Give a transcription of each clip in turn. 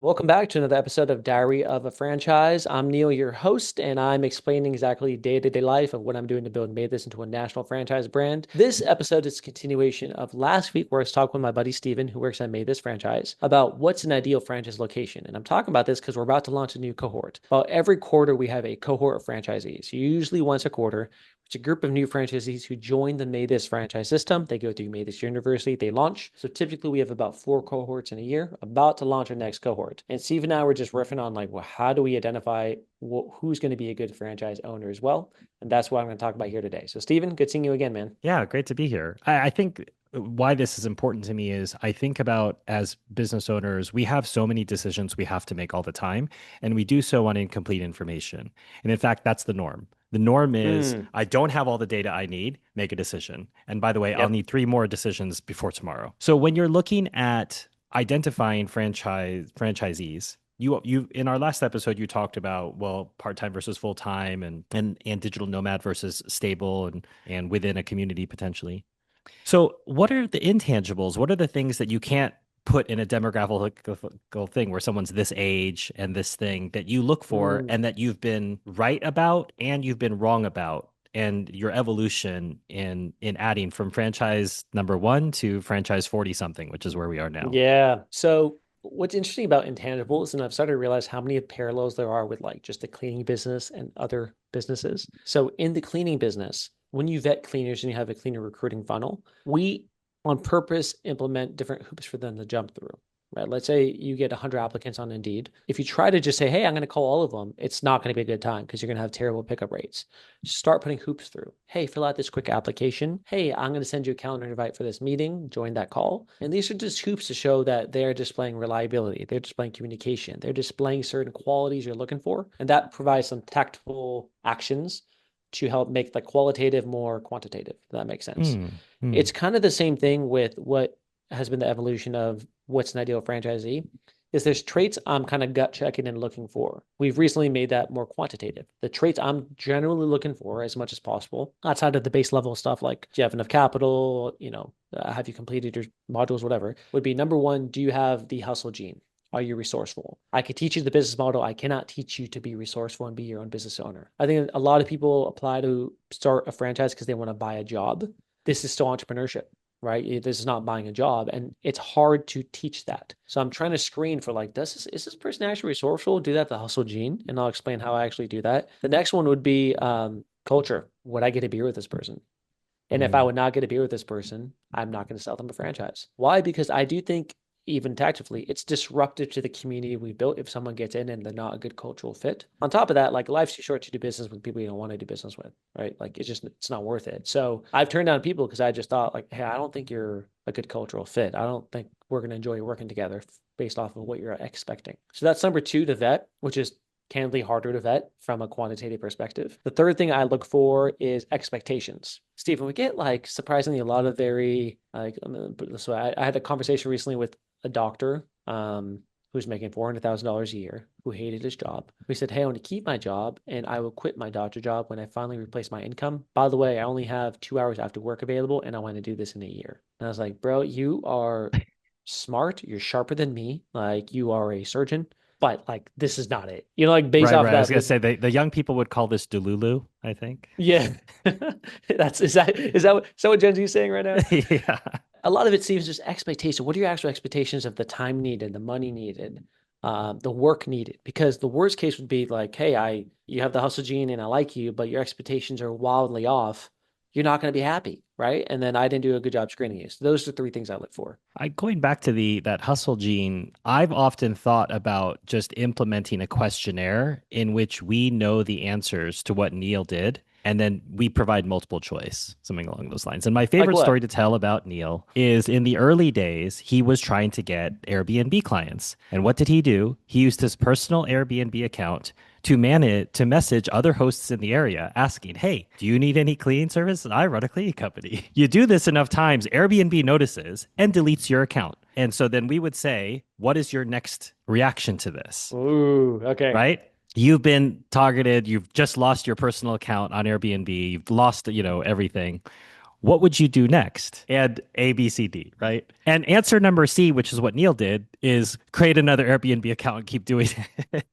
Welcome back to another episode of Diary of a Franchise. I'm Neil, your host, and I'm explaining exactly day-to-day life of what I'm doing to build MaidThis into a national franchise brand. This episode is a continuation of last week where I was talking with my buddy Steven, who works at MaidThis franchise, about what's an ideal franchise location. And I'm talking about this because we're about to launch a new cohort. About every quarter, we have a cohort of franchisees. Usually once a quarter, it's a group of new franchisees who join the MaidThis franchise system. They go through MaidThis University, they launch. So typically we have about 4 cohorts in a year, about to launch our next cohort. And Steve and I were just riffing on like, well, how do we identify who's going to be a good franchise owner as well? And that's what I'm going to talk about here today. So Steven, good seeing you again, man. Yeah, great to be here. I think why this is important to me is I think about as business owners, we have so many decisions we have to make all the time, and we do so on incomplete information. And in fact, that's the norm. The norm is Mm, I don't have all the data I need, make a decision. And by the way, I'll yep. need three more decisions before tomorrow. So when you're looking at identifying franchisees, you in our last episode you talked about part-time versus full-time and digital nomad versus stable and within a community potentially. So what are the intangibles? What are the things that you can't put in a demographical thing where someone's this age and this thing that you look for Mm. and that you've been right about and you've been wrong about, and your evolution in adding from franchise number 1 to franchise 40 something, which is where we are now. Yeah. So what's interesting about intangibles, and I've started to realize how many parallels there are with like just the cleaning business and other businesses. So in the cleaning business, when you vet cleaners and you have a cleaner recruiting funnel, we on purpose implement different hoops for them to jump through. Right. Let's say you get 100 applicants on Indeed. If you try to just say, hey, I'm going to call all of them, it's not going to be a good time because you're going to have terrible pickup rates. Start putting hoops through. Hey, fill out this quick application. Hey, I'm going to send you a calendar invite for this meeting. Join that call. And these are just hoops to show that they're displaying reliability. They're displaying communication. They're displaying certain qualities you're looking for. And that provides some tactful actions to help make the qualitative more quantitative, if that makes sense. Hmm. Hmm. It's kind of the same thing with what has been the evolution of what's an ideal franchisee is there's traits I'm kind of gut checking and looking for. We've recently made that more quantitative. The traits I'm generally looking for as much as possible, outside of the base level stuff like do you have enough capital, have you completed your modules, whatever, would be number one, do you have the hustle gene? Are you resourceful? I could teach you the business model. I cannot teach you to be resourceful and be your own business owner. I think a lot of people apply to start a franchise because they want to buy a job. This is still entrepreneurship, right? This is not buying a job, and it's hard to teach that. So I'm trying to screen for like, is this person actually resourceful? Do that the hustle gene, and I'll explain how I actually do that. The next one would be culture. Would I get a beer with this person? And if I Hmm. would not get a beer with this person, I'm not going to sell them a franchise. Why? Because I do think, even tactically, it's disruptive to the community we built if someone gets in and they're not a good cultural fit. On top of that, like life's too short to do business with people you don't want to do business with, right? Like it's not worth it. So I've turned down people because I just thought like, hey, I don't think you're a good cultural fit. I don't think we're going to enjoy working together based off of what you're expecting. So that's number two to vet, which is candidly harder to vet from a quantitative perspective. The third thing I look for is expectations. Stephen, we get like surprisingly a lot of very like so I had a conversation recently with a doctor who's making $400,000 a year, who hated his job. We said, hey, I want to keep my job and I will quit my doctor job when I finally replace my income. By the way, I only have 2 hours after work available and I want to do this in a year. And I was like, bro, you are smart. You're sharper than me. Like you are a surgeon, but like this is not it. Like based Right, off of right. I was that, gonna say the young people would call this Delulu, I think. yeah. That's is that what Gen Z is saying right now? Yeah. A lot of it seems just expectation. What are your actual expectations of the time needed, the money needed, the work needed? Because the worst case would be like, hey, you have the hustle gene and I like you, but your expectations are wildly off. You're not going to be happy, right? And then I didn't do a good job screening you. So those are three things I look for. Going back to the that hustle gene, I've often thought about just implementing a questionnaire in which we know the answers to what Neil did, and then we provide multiple choice, something along those lines. And my Like favorite story what? to tell about Neil is in the early days, he was trying to get Airbnb clients. And what did he do? He used his personal Airbnb account to message other hosts in the area asking, hey, do you need any cleaning service? I run a cleaning company. You do this enough times, Airbnb notices and deletes your account. And so then we would say, what is your next reaction to this? Ooh, okay. Right? You've been targeted. You've just lost your personal account on Airbnb. You've lost, everything. what would you do next? And A, B, C, D, right? And answer number C, which is what Neil did, is create another Airbnb account and keep doing it.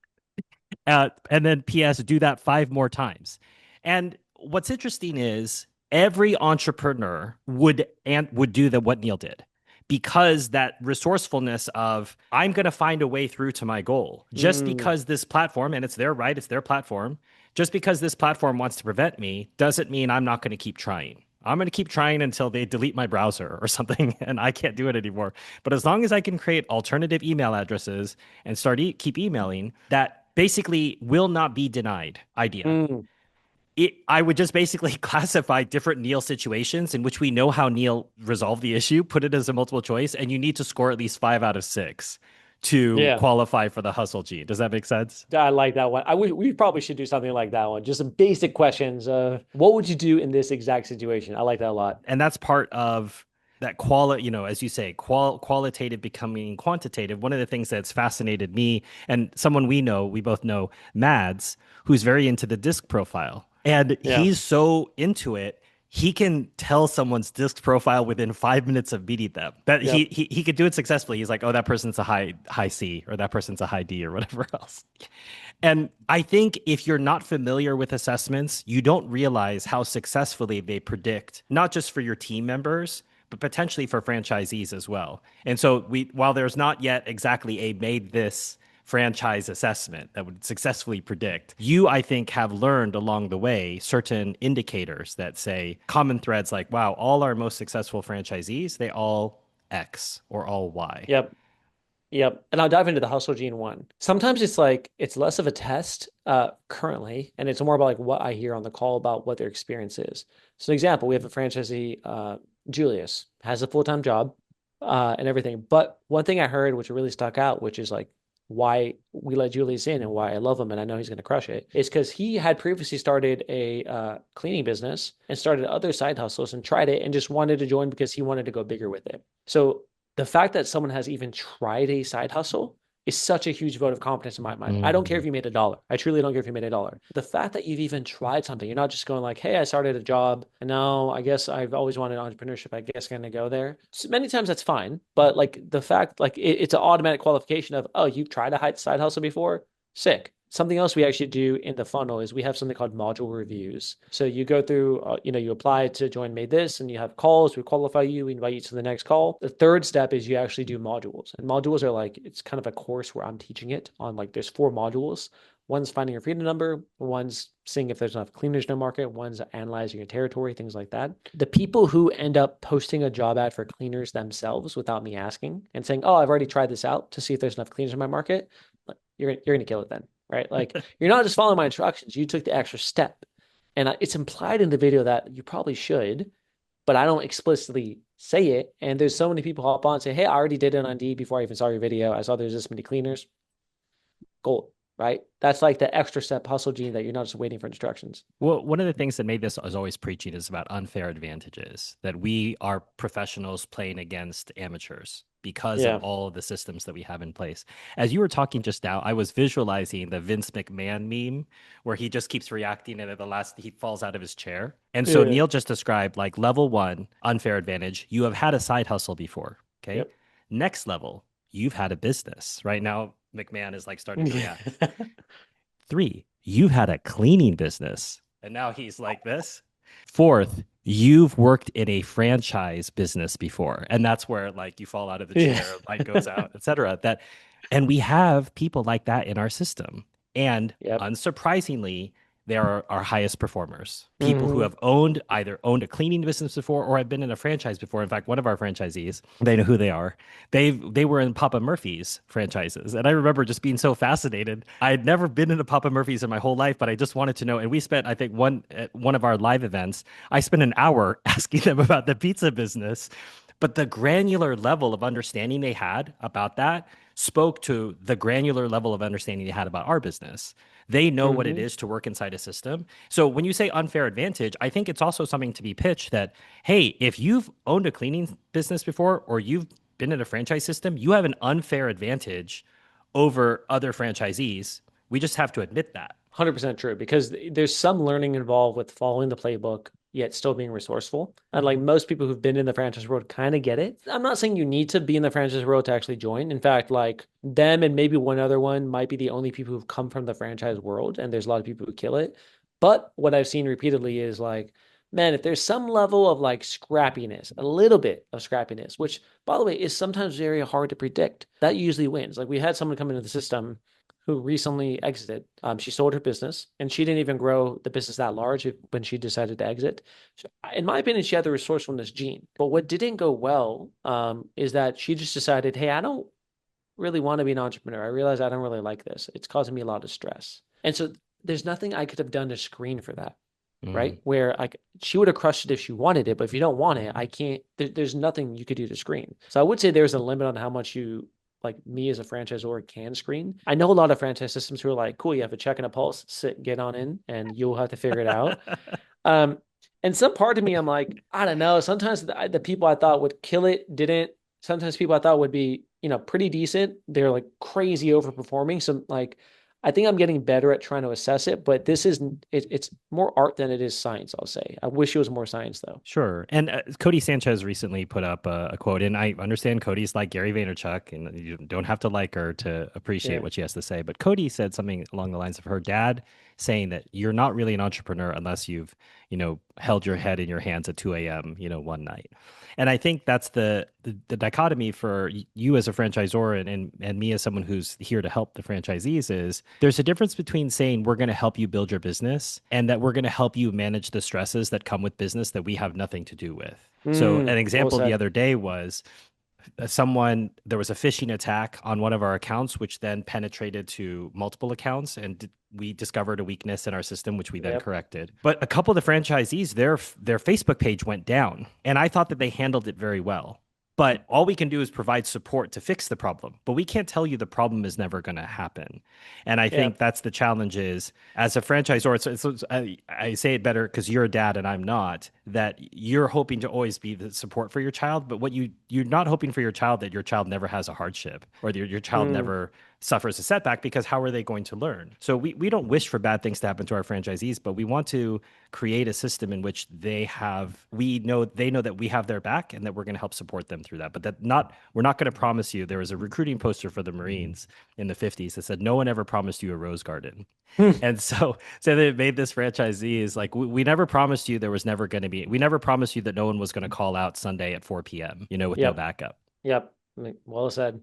And then PS, do that 5 more times. And what's interesting is every entrepreneur would do what Neil did because that resourcefulness of I'm going to find a way through to my goal. Just Mm, because this platform, and it's their right, it's their platform, just because this platform wants to prevent me doesn't mean I'm not going to keep trying. I'm going to keep trying until they delete my browser or something and I can't do it anymore. But as long as I can create alternative email addresses and keep emailing, that basically will not be denied idea. mm. I would just basically classify different Neil situations in which we know how Neil resolved the issue, put it as a multiple choice, and you need to score at least 5 out of 6 to Yeah. qualify for the hustle gene. Does that make sense? I like that one. We probably should do something like that one. Just some basic questions. What would you do in this exact situation? I like that a lot. And that's part of that as you say, qualitative becoming quantitative. One of the things that's fascinated me and someone we both know, Mads, who's very into the disc profile. And Yeah. he's so into it, he can tell someone's disc profile within 5 minutes of meeting them. That Yep. he could do it successfully. He's like, oh, that person's a high C or that person's a high D or whatever else. And I think if you're not familiar with assessments, you don't realize how successfully they predict, not just for your team members, but potentially for franchisees as well. And so while there's not yet exactly a MaidThis franchise assessment that would successfully predict, you, I think, have learned along the way certain indicators that say common threads like, wow, all our most successful franchisees, they all X or all Y. Yep. Yep. And I'll dive into the hustle gene one. Sometimes it's less of a test currently, and it's more about like what I hear on the call about what their experience is. So an example, we have a franchisee, Julius, has a full-time job and everything. But one thing I heard which really stuck out, which is like why we let Julius in and why I love him and I know he's going to crush it, is because he had previously started a cleaning business and started other side hustles and tried it and just wanted to join because he wanted to go bigger with it. So the fact that someone has even tried a side hustle is such a huge vote of confidence in my mind. I don't care Mm. if you made $1. I truly don't care if you made $1. The fact that you've even tried something, you're not just going like, hey, I started a job and now I guess I've always wanted entrepreneurship. I guess I'm going to go there. So many times that's fine. But like the fact, like it's an automatic qualification of, oh, you've tried a side hustle before? Sick. Something else we actually do in the funnel is we have something called module reviews. So you go through, you apply to join MaidThis and you have calls, we qualify you, we invite you to the next call. The third step is you actually do modules. And modules are like, it's kind of a course where I'm teaching it on like, there's 4 modules. One's finding your freedom number, one's seeing if there's enough cleaners in the market, one's analyzing your territory, things like that. The people who end up posting a job ad for cleaners themselves without me asking and saying, oh, I've already tried this out to see if there's enough cleaners in my market, you're gonna kill it then, right? Like you're not just following my instructions. You took the extra step, and it's implied in the video that you probably should, but I don't explicitly say it. And there's so many people hop on and say, "Hey, I already did it on D before I even saw your video. I saw there's this many cleaners. Gold." Right? That's like the extra step hustle gene that you're not just waiting for instructions. Well, one of the things that made this is always preaching is about unfair advantages, that we are professionals playing against amateurs because of Yeah. all of the systems that we have in place. As you were talking just now, I was visualizing the Vince McMahon meme where he just keeps reacting and at the last he falls out of his chair. And so Yeah. Neil just described like level 1, unfair advantage. You have had a side hustle before. Okay. Yep. Next level, you've had a business. Right now, McMahon is like starting to react. 3, you've had a cleaning business. And now he's like this. 4th, you've worked in a franchise business before. And that's where like you fall out of the Yeah. chair, light goes out, etc. And we have people like that in our system. And Yep. unsurprisingly, they are our highest performers. People who Hmm. have either owned a cleaning business before or have been in a franchise before. In fact, one of our franchisees, they know who they are. They were in Papa Murphy's franchises. And I remember just being so fascinated. I had never been in a Papa Murphy's in my whole life, but I just wanted to know. And we spent, I think, at one of our live events, I spent an hour asking them about the pizza business. But the granular level of understanding they had about that spoke to the granular level of understanding they had about our business. They know what it Hmm. is to work inside a system. So when you say unfair advantage, I think it's also something to be pitched that, hey, if you've owned a cleaning business before or you've been in a franchise system, you have an unfair advantage over other franchisees. We just have to admit that. 100% true because there's some learning involved with following the playbook. yet still being resourceful. And like most people who've been in the franchise world kind of get it. I'm not saying you need to be in the franchise world to actually join. In fact, like them and maybe one other one might be the only people who've come from the franchise world, and there's a lot of people who kill it. But what I've seen repeatedly is like, man, if there's some level of like scrappiness, a little bit of scrappiness, which by the way is sometimes very hard to predict, that usually wins. Like we had someone come into the system who recently exited. She sold her business and she didn't even grow the business that large when she decided to exit. So, in my opinion, she had the resourcefulness gene. But what didn't go well is that she just decided, hey, I don't really want to be an entrepreneur. I realize I don't really like this. It's causing me a lot of stress. And so there's nothing I could have done to screen for that. Mm. Right. Where like she would have crushed it if she wanted it, but if you don't want it, I can't, there's nothing you could do to screen. So I would say there's a limit on how much you like me as a franchisor can screen. I know a lot of franchise systems who are like, cool, you have a check and a pulse, sit, get on in, and you'll have to figure it out. Um, and some part of me, I'm like, I don't know. Sometimes the people I thought would kill it didn't. Sometimes people I thought would be, pretty decent. They're like crazy overperforming. So like, I think I'm getting better at trying to assess it, but this isn't. It's more art than it is science. I'll say. I wish it was more science though. Sure. And Cody Sanchez recently put up a quote, and I understand Cody's like Gary Vaynerchuk, and you don't have to like her to appreciate Yeah. what she has to say. But Cody said something along the lines of her dad saying that you're not really an entrepreneur unless you've, held your head in your hands at 2 a.m., one night. And I think that's the dichotomy for you as a franchisor and me as someone who's here to help the franchisees is there's a difference between saying we're going to help you build your business and that we're going to help you manage the stresses that come with business that we have nothing to do with. So an Well example the said. other day was there was a phishing attack on one of our accounts, which then penetrated to multiple accounts, and we discovered a weakness in our system, which we then Yep. corrected. But a couple of the franchisees, their Facebook page went down, and I thought that they handled it very well. But all we can do is provide support to fix the problem. But we can't tell you the problem is never going to happen. And I Yeah. think that's the challenge is as a franchisor, I say it better because you're a dad and I'm not, that you're hoping to always be the support for your child. But you're not hoping for your child that your child never has a hardship or that your child Mm. never suffers a setback because how are they going to learn? So we don't wish for bad things to happen to our franchisees, but we want to create a system in which they know that we have their back and that we're going to help support them through that. But we're not going to promise you. There was a recruiting poster for the Marines in the 50s that said no one ever promised you a rose garden. And so they made this franchisee is like, we never promised you we never promised you that no one was going to call out Sunday at 4 p.m., with no Yep. backup. Yep. Well said.